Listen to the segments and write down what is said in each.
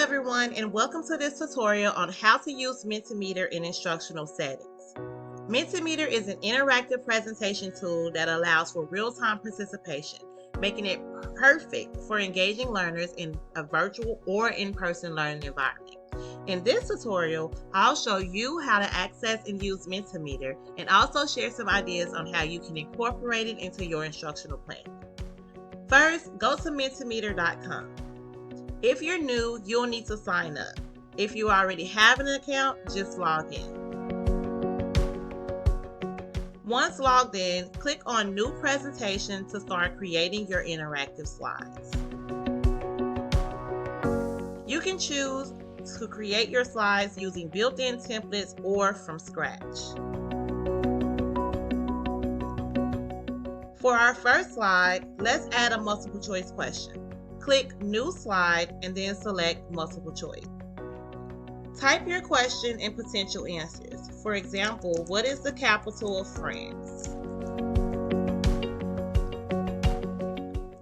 everyone, and welcome to this tutorial on how to use Mentimeter in instructional settings. Mentimeter is an interactive presentation tool that allows for real-time participation, making it perfect for engaging learners in a virtual or in-person learning environment. In this tutorial, I'll show you how to access and use Mentimeter and also share some ideas on how you can incorporate it into your instructional plan. First, go to Mentimeter.com. If you're new, you'll need to sign up. If you already have an account, just log in. Once logged in, click on New Presentation to start creating your interactive slides. You can choose to create your slides using built-in templates or from scratch. For our first slide, let's add a multiple choice question. Click New Slide and then select Multiple Choice. Type your question and potential answers. For example, what is the capital of France?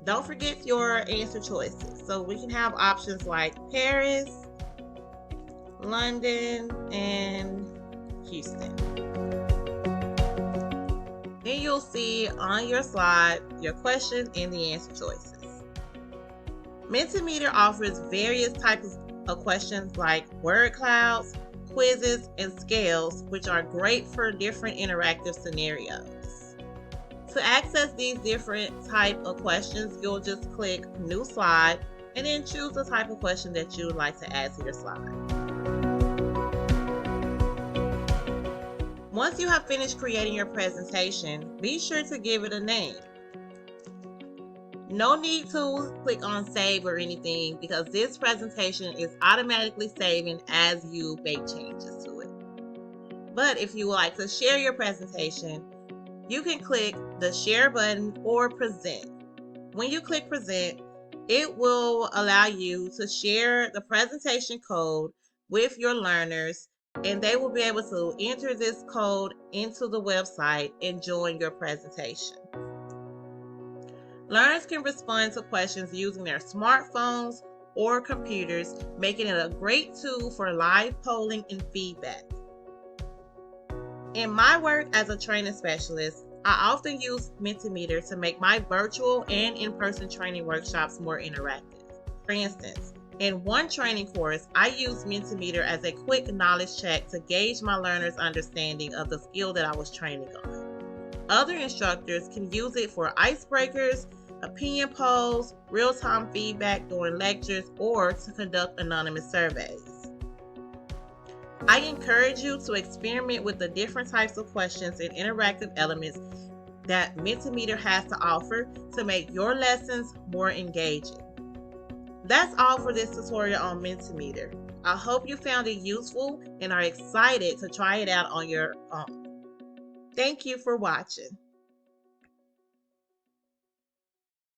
Don't forget your answer choices. So we can have options like Paris, London, and Houston. Then you'll see on your slide your question and the answer choices. Mentimeter offers various types of questions like word clouds, quizzes, and scales, which are great for different interactive scenarios. To access these different type of questions, you'll just click New Slide and then choose the type of question that you would like to add to your slide. Once you have finished creating your presentation, be sure to give it a name. No need to click on save or anything because this presentation is automatically saving as you make changes to it. But if you would like to share your presentation, you can click the share button or present. When you click present, it will allow you to share the presentation code with your learners, and they will be able to enter this code into the website and join your presentation. Learners can respond to questions using their smartphones or computers, making it a great tool for live polling and feedback. In my work as a training specialist, I often use Mentimeter to make my virtual and in-person training workshops more interactive. For instance, in one training course, I used Mentimeter as a quick knowledge check to gauge my learners' understanding of the skill that I was training on. Other instructors can use it for icebreakers, opinion polls, real-time feedback during lectures, or to conduct anonymous surveys. I encourage you to experiment with the different types of questions and interactive elements that Mentimeter has to offer to make your lessons more engaging. That's all for this tutorial on Mentimeter. I hope you found it useful and are excited to try it out on your own. Thank you for watching.